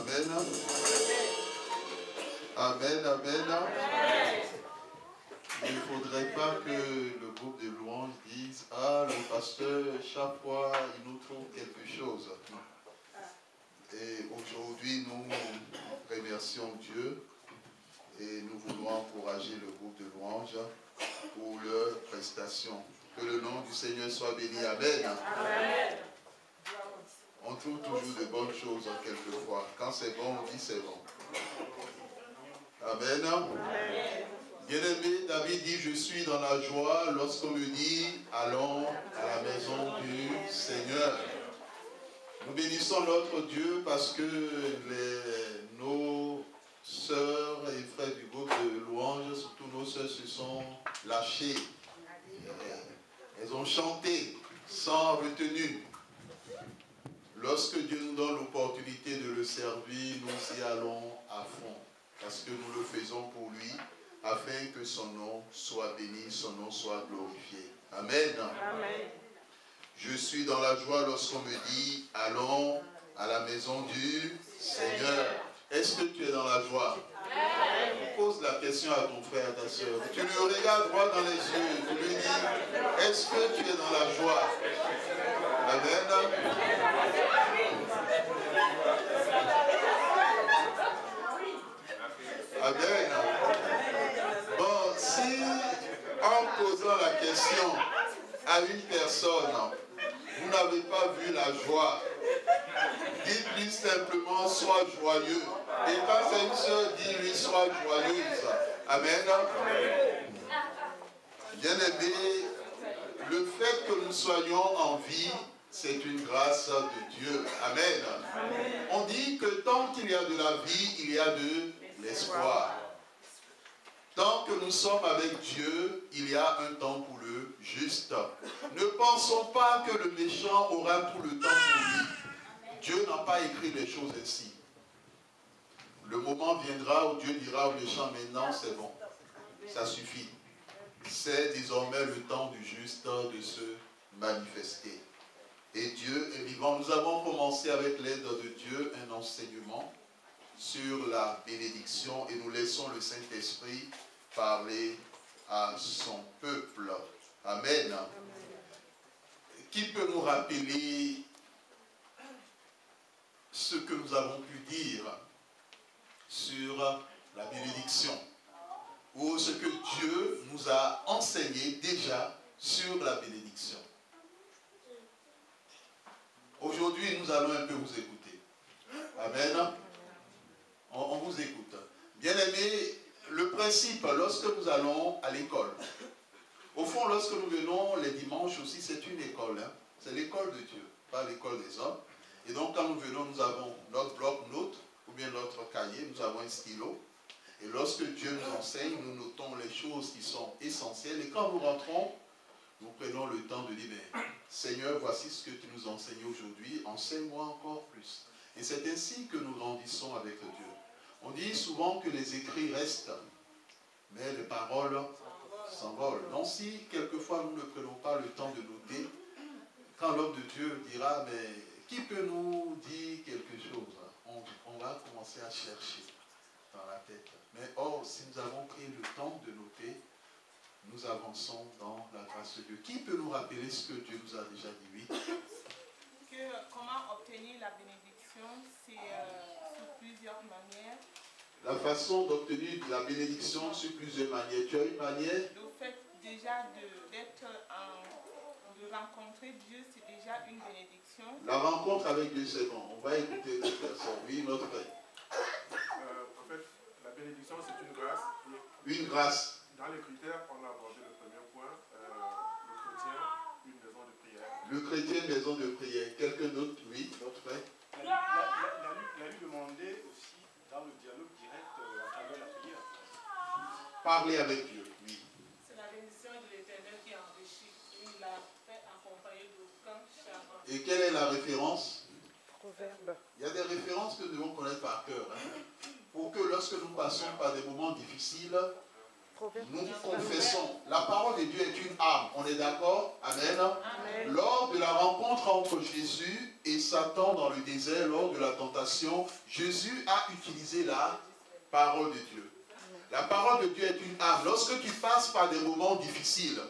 Amen. Amen, amen. Il ne faudrait pas que le groupe de louanges dise « Ah, le pasteur, chaque fois, il nous trouve quelque chose. » Et aujourd'hui, nous remercions Dieu et nous voulons encourager le groupe de louanges pour leur prestation. Que le nom du Seigneur soit béni. Amen. Amen. On trouve toujours de bonnes choses quelquefois. Quand c'est bon, on dit c'est bon. Amen. Amen. Bien-aimé, David dit, je suis dans la joie lorsqu'on me dit, allons à la maison du Seigneur. Nous bénissons notre Dieu parce que nos sœurs et frères du groupe de louanges, surtout nos sœurs, se sont lâchées. Elles ont chanté sans retenue. Lorsque Dieu nous donne l'opportunité de le servir, nous y allons à fond. Parce que nous le faisons pour lui, afin que son nom soit béni, son nom soit glorifié. Amen. Amen. Je suis dans la joie lorsqu'on me dit, allons à la maison du Seigneur. Est-ce que tu es dans la joie? Amen. Pose la question à ton frère, à ta soeur. Tu le regardes droit dans les yeux. Tu lui dis, est-ce que tu es dans la joie? Amen. Amen. Bon, si en posant la question à une personne, vous n'avez pas vu la joie, dites-lui simplement, sois joyeux. Et quand c'est une soeur, dis-lui, sois joyeuse. Amen. Bien-aimé, le fait que nous soyons en vie, c'est une grâce de Dieu. Amen. Amen. On dit que tant qu'il y a de la vie, il y a de l'espoir. Tant que nous sommes avec Dieu, il y a un temps pour le juste. Ne pensons pas que le méchant aura tout le temps pour lui. Dieu n'a pas écrit les choses ainsi. Le moment viendra où Dieu dira au méchant, maintenant c'est bon, ça suffit. C'est désormais le temps du juste de se manifester. Et Dieu est vivant. Nous avons commencé avec l'aide de Dieu un enseignement sur la bénédiction et nous laissons le Saint-Esprit parler à son peuple. Amen. Amen. Qui peut nous rappeler ce que nous avons pu dire sur la bénédiction ou ce que Dieu nous a enseigné déjà sur la bénédiction? Aujourd'hui, nous allons un peu vous écouter. Amen. On vous écoute. Bien-aimés, le principe, lorsque nous allons à l'école, au fond, lorsque nous venons les dimanches aussi, c'est une école. Hein? C'est l'école de Dieu, pas l'école des hommes. Et donc, quand nous venons, nous avons notre bloc-notes, ou bien notre cahier, nous avons un stylo. Et lorsque Dieu nous enseigne, nous notons les choses qui sont essentielles. Et quand nous rentrons, nous prenons le temps de dire, Seigneur, voici ce que tu nous enseignes aujourd'hui, enseigne-moi encore plus. Et c'est ainsi que nous grandissons avec Dieu. On dit souvent que les écrits restent, mais les paroles s'envolent. Donc si quelquefois nous ne prenons pas le temps de noter, quand l'homme de Dieu dira, mais qui peut nous dire quelque chose? On va commencer à chercher dans la tête. Mais or, si nous avons pris le temps de noter, nous avançons dans la grâce de Dieu. Qui peut nous rappeler ce que Dieu nous a déjà dit? Oui. Comment obtenir la bénédiction, c'est sous plusieurs manières. La façon d'obtenir la bénédiction sur plusieurs manières. Tu as une manière? Le fait déjà de rencontrer Dieu, c'est déjà une bénédiction. La rencontre avec Dieu, c'est bon. On va écouter les personnes. Oui, notre frère. En fait, la bénédiction, c'est une grâce. Une grâce. Dans les critères, on a abordé le premier point, le chrétien, une maison de prière. Le chrétien, une maison de prière. Quelqu'un d'autre? Oui, notre frère. La lui demandait aussi dans le dialogue direct à travers la prière. Parler avec Dieu, oui. C'est la bénédiction de l'Éternel qui enrichit. Il l'a fait accompagner d'aucun chagrin. Et quelle est la référence? Proverbe. Il y a des références que nous devons connaître par cœur. Hein, pour que lorsque nous passons par des moments difficiles, Nous confessons. La parole de Dieu est une arme. On est d'accord? Amen. Amen. Lors de la rencontre entre Jésus et Satan dans le désert, lors de la tentation, Jésus a utilisé la parole de Dieu. La parole de Dieu est une arme. Lorsque tu passes par des moments difficiles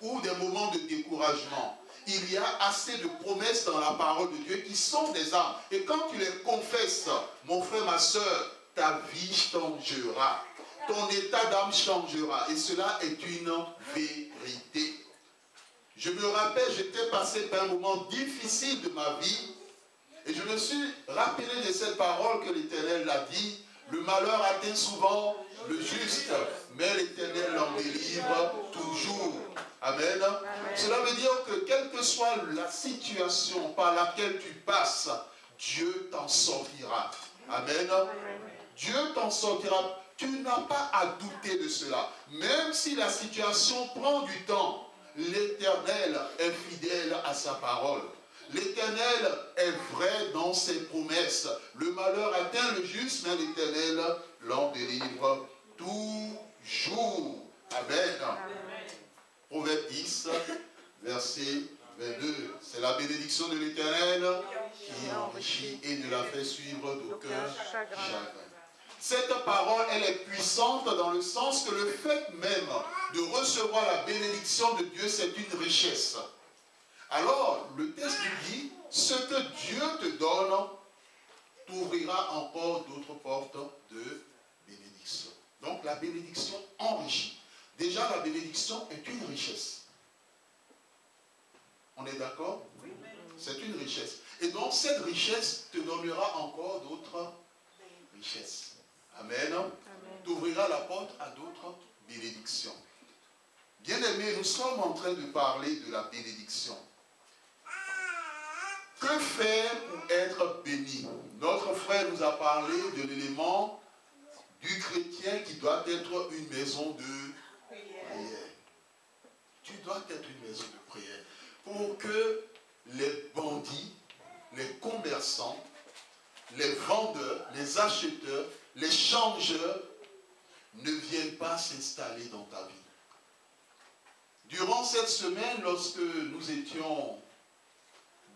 ou des moments de découragement, il y a assez de promesses dans la parole de Dieu qui sont des armes. Et quand tu les confesses, mon frère, ma soeur, ta vie changera. Ton état d'âme changera. Et cela est une vérité. Je me rappelle, j'étais passé par un moment difficile de ma vie. Et je me suis rappelé de cette parole que l'Éternel a dit. Le malheur atteint souvent le juste, mais l'Éternel l'en délivre toujours. Amen. Amen. Cela veut dire que quelle que soit la situation par laquelle tu passes, Dieu t'en sortira. Amen. Amen. Dieu t'en sortira. Tu n'as pas à douter de cela. Même si la situation prend du temps, l'Éternel est fidèle à sa parole. L'Éternel est vrai dans ses promesses. Le malheur atteint le juste, mais l'Éternel l'en délivre toujours. Amen. Amen. Proverbe 10, verset 22. C'est la bénédiction de l'Éternel qui enrichit et ne la fait suivre d'aucun chagrin. Cette parole, elle est puissante dans le sens que le fait même de recevoir la bénédiction de Dieu, c'est une richesse. Alors, le texte dit, ce que Dieu te donne t'ouvrira encore d'autres portes de bénédiction. Donc, la bénédiction enrichit. Déjà, la bénédiction est une richesse. On est d'accord? Oui. C'est une richesse. Et donc, cette richesse te donnera encore d'autres richesses. Amen. Amen. T'ouvrira la porte à d'autres bénédictions. Bien-aimés, nous sommes en train de parler de la bénédiction. Que faire pour être béni? Notre frère nous a parlé de l'élément du chrétien qui doit être une maison de prière. Tu dois être une maison de prière pour que les bandits, les commerçants, les vendeurs, les acheteurs, les changeurs ne viennent pas s'installer dans ta vie. Durant cette semaine, lorsque nous étions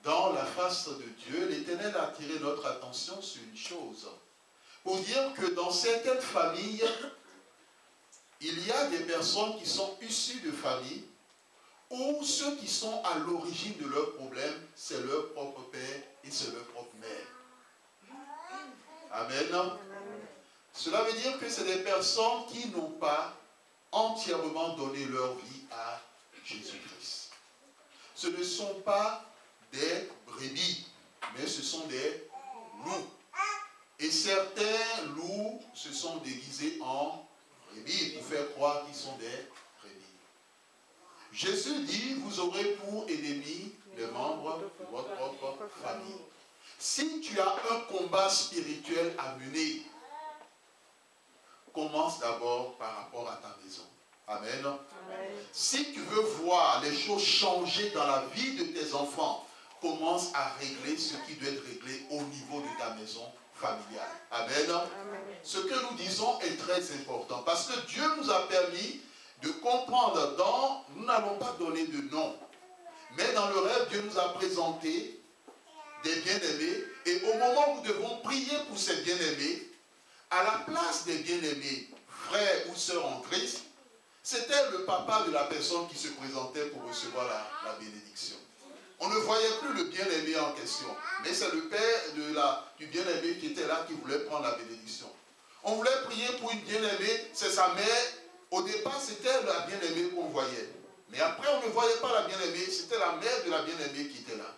dans la face de Dieu, l'Éternel a attiré notre attention sur une chose. Pour dire que dans certaines familles, il y a des personnes qui sont issues de familles où ceux qui sont à l'origine de leurs problèmes, c'est leur propre père et c'est leur propre mère. Amen. Cela veut dire que c'est des personnes qui n'ont pas entièrement donné leur vie à Jésus-Christ. Ce ne sont pas des brebis, mais ce sont des loups. Et certains loups se sont déguisés en brebis pour faire croire qu'ils sont des brebis. Jésus dit, vous aurez pour ennemis les membres de votre propre famille. Si tu as un combat spirituel à mener, commence d'abord par rapport à ta maison. Amen. Amen. Si tu veux voir les choses changer dans la vie de tes enfants, commence à régler ce qui doit être réglé au niveau de ta maison familiale. Amen. Amen. Ce que nous disons est très important parce que Dieu nous a permis de comprendre nous n'allons pas donner de nom, mais dans le rêve, Dieu nous a présenté des bien-aimés et au moment où nous devons prier pour ces bien-aimés, à la place des bien-aimés, frères ou sœurs en Christ, c'était le papa de la personne qui se présentait pour recevoir la bénédiction. On ne voyait plus le bien-aimé en question, mais c'est le père du bien-aimé qui était là, qui voulait prendre la bénédiction. On voulait prier pour une bien-aimée, c'est sa mère. Au départ, c'était la bien-aimée qu'on voyait. Mais après, on ne voyait pas la bien-aimée, c'était la mère de la bien-aimée qui était là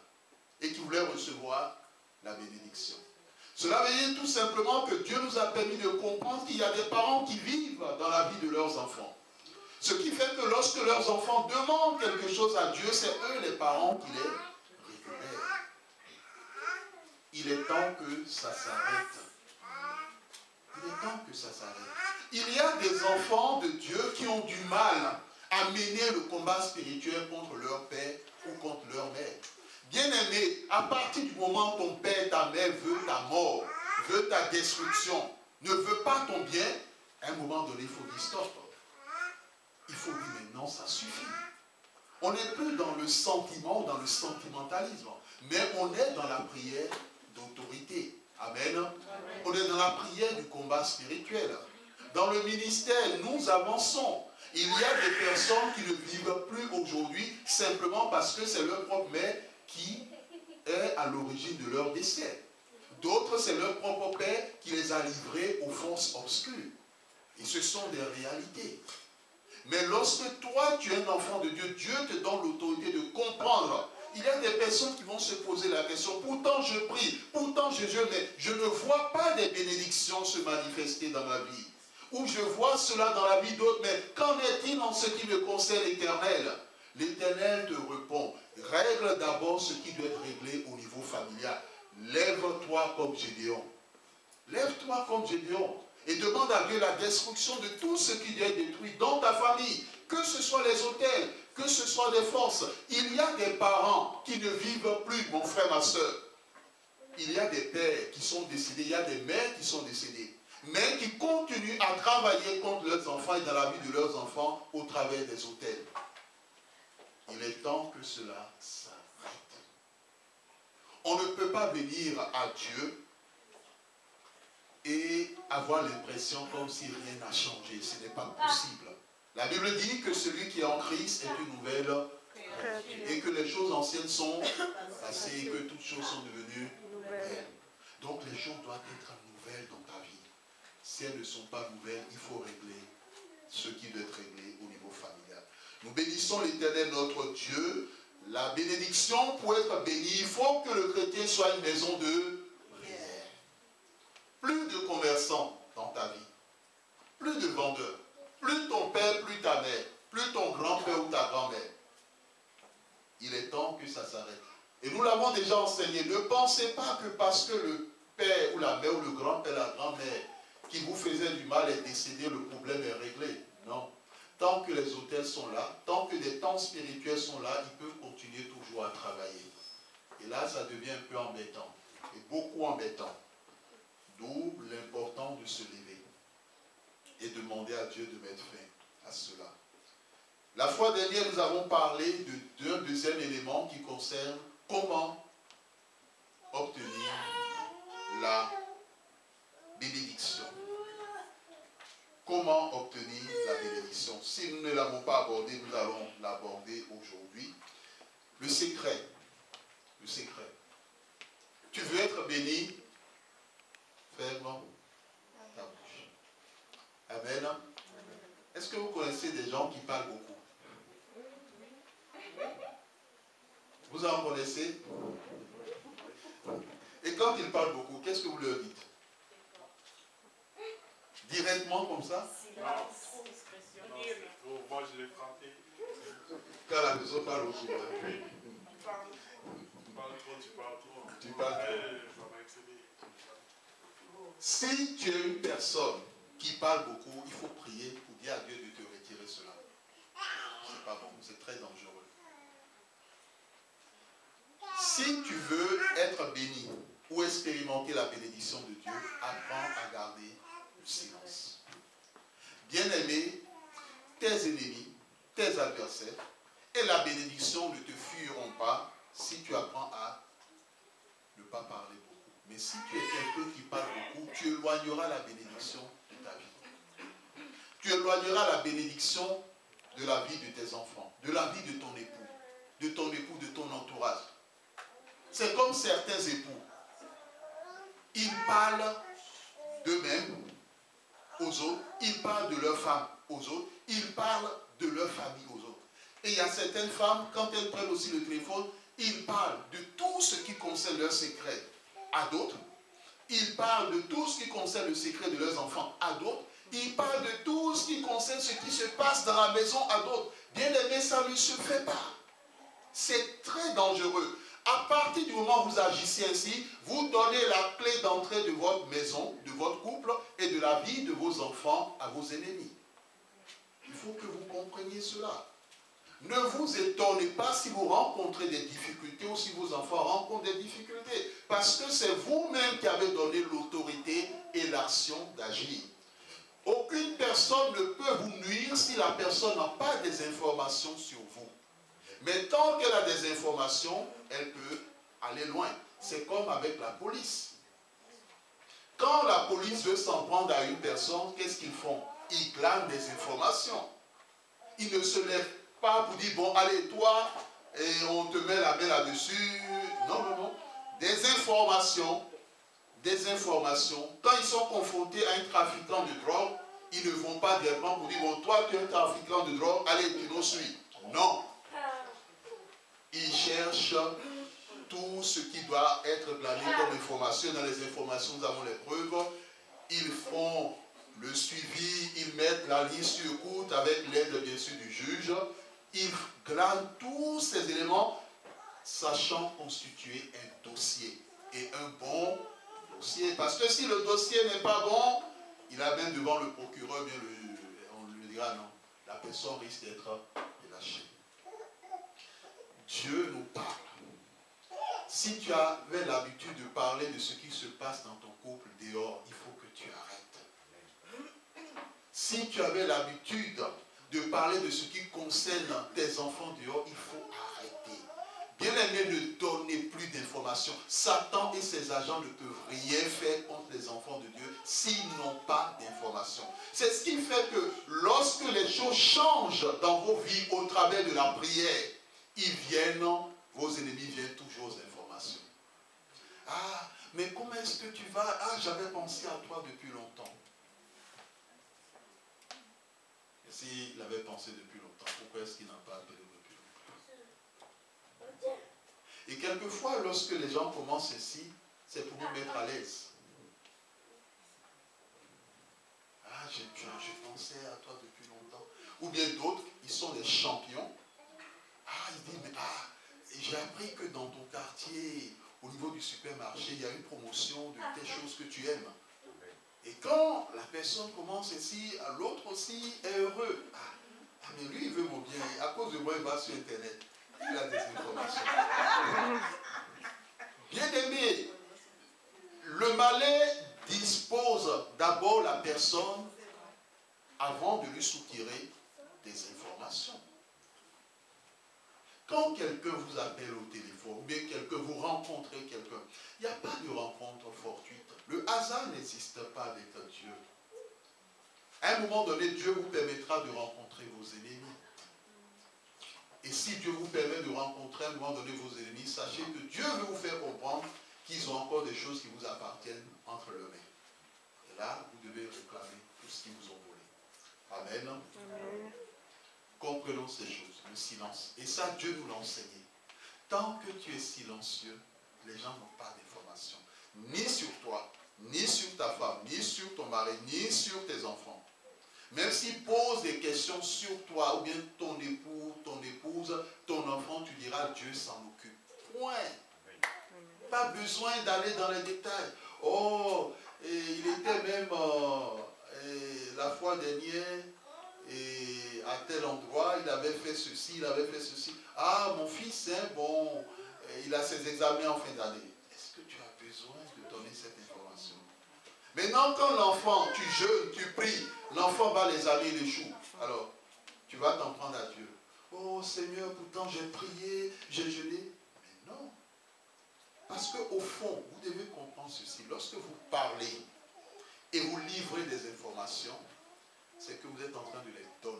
et qui voulait recevoir la bénédiction. Cela veut dire tout simplement que Dieu nous a permis de comprendre qu'il y a des parents qui vivent dans la vie de leurs enfants. Ce qui fait que lorsque leurs enfants demandent quelque chose à Dieu, c'est eux les parents qui les récupèrent. Il est temps que ça s'arrête. Il est temps que ça s'arrête. Il y a des enfants de Dieu qui ont du mal à mener le combat spirituel contre leur père ou contre leur mère. Bien-aimé, à partir du moment où ton père, ta mère veut ta mort, veut ta destruction, ne veut pas ton bien, à un moment donné, il faut dire stop. ça suffit. On n'est plus dans le sentiment, dans le sentimentalisme, mais on est dans la prière d'autorité. Amen. Amen. On est dans la prière du combat spirituel. Dans le ministère, nous avançons. Il y a des personnes qui ne vivent plus aujourd'hui simplement parce que c'est leur propre mère qui est à l'origine de leur décès. D'autres, c'est leur propre père qui les a livrés aux forces obscures. Et ce sont des réalités. Mais lorsque toi, tu es un enfant de Dieu, Dieu te donne l'autorité de comprendre. Il y a des personnes qui vont se poser la question, pourtant je prie, pourtant je jeûne, mais je ne vois pas des bénédictions se manifester dans ma vie. Ou je vois cela dans la vie d'autres, mais qu'en est-il en ce qui me concerne, l'Éternel? L'Éternel te répond, règle d'abord ce qui doit être réglé au niveau familial. Lève-toi comme Gédéon. Lève-toi comme Gédéon. Et demande à Dieu la destruction de tout ce qui doit être détruit dans ta famille. Que ce soit les hôtels, que ce soit des forces. Il y a des parents qui ne vivent plus, mon frère, ma soeur. Il y a des pères qui sont décédés, il y a des mères qui sont décédées, mais qui continuent à travailler contre leurs enfants et dans la vie de leurs enfants au travers des hôtels. Il est temps que cela s'arrête. On ne peut pas venir à Dieu et avoir l'impression comme si rien n'a changé. Ce n'est pas possible. La Bible dit que celui qui est en Christ est une nouvelle et que les choses anciennes sont passées et que toutes choses sont devenues nouvelles. Donc les choses doivent être nouvelles dans ta vie. Si elles ne sont pas nouvelles, il faut régler ce qui doit être réglé au niveau familial. Nous bénissons l'Éternel notre Dieu. La bénédiction, pour être béni, il faut que le chrétien soit une maison de prière. Plus de commerçants dans ta vie. Plus de vendeurs. Plus ton père, plus ta mère. Plus ton grand-père ou ta grand-mère. Il est temps que ça s'arrête. Et nous l'avons déjà enseigné. Ne pensez pas que parce que le père ou la mère ou le grand-père, la grand-mère qui vous faisait du mal est décédé, le problème est réglé. Non. Tant que les hôtels sont là, tant que des temps spirituels sont là, ils peuvent continuer toujours à travailler. Et là, ça devient un peu embêtant. Et beaucoup embêtant. D'où l'importance de se lever et demander à Dieu de mettre fin à cela. La fois dernière, nous avons parlé d'un deuxième élément qui concerne comment obtenir la bénédiction. Comment obtenir la bénédiction? Si nous ne l'avons pas abordé, nous allons l'aborder aujourd'hui. Le secret. Le secret. Tu veux être béni? Ferme ta bouche. Amen. Est-ce que vous connaissez des gens qui parlent beaucoup? Vous en connaissez? Et quand ils parlent beaucoup, qu'est-ce que vous leur dites? Directement comme ça? Silence, discrétion. Non, moi je l'ai frappé. Quand la personne parle beaucoup. Hein? Tu parles trop. Tu parles trop. Je vais m'excéder. Si tu es une personne qui parle beaucoup, il faut prier pour dire à Dieu de te retirer cela. C'est pas bon, c'est très dangereux. Si tu veux être béni ou expérimenter la bénédiction de Dieu, apprends à garder le silence. Bien-aimé, tes ennemis, tes adversaires et la bénédiction ne te fuiront pas si tu apprends à ne pas parler beaucoup. Mais si tu es quelqu'un qui parle beaucoup, tu éloigneras la bénédiction de ta vie. Tu éloigneras la bénédiction de la vie de tes enfants, de la vie de ton époux, de ton entourage. C'est comme certains époux. Ils parlent d'eux-mêmes aux autres, ils parlent de leur femme aux autres, ils parlent de leur famille aux autres. Et il y a certaines femmes, quand elles prennent aussi le téléphone, ils parlent de tout ce qui concerne leurs secrets à d'autres. Ils parlent de tout ce qui concerne le secret de leurs enfants à d'autres. Ils parlent de tout ce qui concerne ce qui se passe dans la maison à d'autres. Bien aimé, ça ne se fait pas. C'est très dangereux. À partir du moment où vous agissez ainsi, vous donnez la clé d'entrée de votre maison, de votre couple et de la vie de vos enfants à vos ennemis. Il faut que vous compreniez cela. Ne vous étonnez pas si vous rencontrez des difficultés ou si vos enfants rencontrent des difficultés. Parce que c'est vous-même qui avez donné l'autorité et l'action d'agir. Aucune personne ne peut vous nuire si la personne n'a pas des informations sur vous. Mais tant qu'elle a des informations, elle peut aller loin. C'est comme avec la police. Quand la police veut s'en prendre à une personne, qu'est-ce qu'ils font? Ils glannent des informations. Ils ne se lèvent pas pour dire, bon, allez, toi, et on te met la main là-dessus. Non, non, non. Des informations. Quand ils sont confrontés à un trafiquant de drogue, ils ne vont pas directement pour dire, bon, toi, tu es un trafiquant de drogue, allez, tu nous suis. Non. Ils cherchent tout ce qui doit être glané comme information. Dans les informations, nous avons les preuves. Ils font le suivi, ils mettent la liste sur écoute avec l'aide, bien sûr, du juge. Ils glanent tous ces éléments, sachant constituer un dossier. Et un bon dossier. Parce que si le dossier n'est pas bon, il amène devant le procureur, bien on lui dira non. La personne risque d'être relâchée. Dieu nous parle. Si tu avais l'habitude de parler de ce qui se passe dans ton couple dehors, il faut que tu arrêtes. Si tu avais l'habitude de parler de ce qui concerne tes enfants dehors, il faut arrêter. Bien-aimé, ne donnez plus d'informations. Satan et ses agents ne peuvent rien faire contre les enfants de Dieu s'ils n'ont pas d'informations. C'est ce qui fait que lorsque les choses changent dans vos vies au travers de la prière, vos ennemis viennent toujours aux informations. Ah, mais comment est-ce que tu vas? Ah, j'avais pensé à toi depuis longtemps. Et s'il avait pensé depuis longtemps, pourquoi est-ce qu'il n'a pas appelé depuis longtemps? Et quelquefois, lorsque les gens commencent ceci, c'est pour nous mettre à l'aise. Ah, je pensais à toi depuis longtemps. Ou bien d'autres, ils sont des champions. Ah, ils disent, mais j'ai appris que dans ton quartier, au niveau du supermarché, il y a une promotion de telle chose que tu aimes. Et quand la personne commence ici, l'autre aussi est heureux. Ah, mais lui, il veut mon bien. À cause de moi, il va sur Internet. Il a des informations. Bien aimé, le malin dispose d'abord la personne avant de lui soutirer des informations. Quand quelqu'un vous appelle au téléphone, ou bien vous rencontrez quelqu'un, il n'y a pas de rencontre fortuite. Le hasard n'existe pas avec Dieu. À un moment donné, Dieu vous permettra de rencontrer vos ennemis. Et si Dieu vous permet de rencontrer à un moment donné vos ennemis, sachez que Dieu veut vous faire comprendre qu'ils ont encore des choses qui vous appartiennent entre leurs mains. Et là, vous devez réclamer tout ce qu'ils vous ont volé. Amen. Amen. Comprenons ces choses, le silence. Et ça, Dieu nous l'a enseigné. Tant que tu es silencieux, les gens n'ont pas d'informations. Ni sur toi, ni sur ta femme, ni sur ton mari, ni sur tes enfants. Même s'ils posent des questions sur toi, ou bien ton époux, ton épouse, ton enfant, tu diras Dieu s'en occupe. Point. Pas besoin d'aller dans les détails. Oh, et il était même la fois dernière, et à tel endroit, il avait fait ceci, il avait fait ceci. Ah, mon fils, hein, bon, il a ses examens en fin d'année. Est-ce que tu as besoin de donner cette information? Maintenant, quand l'enfant, tu jeûnes, tu pries, l'enfant va les amis, les choux. Alors, tu vas t'en prendre à Dieu. Oh Seigneur, pourtant j'ai prié, j'ai jeûné. Mais non. Parce qu'au fond, vous devez comprendre ceci. Lorsque vous parlez et vous livrez des informations, c'est que vous êtes en train de les donner.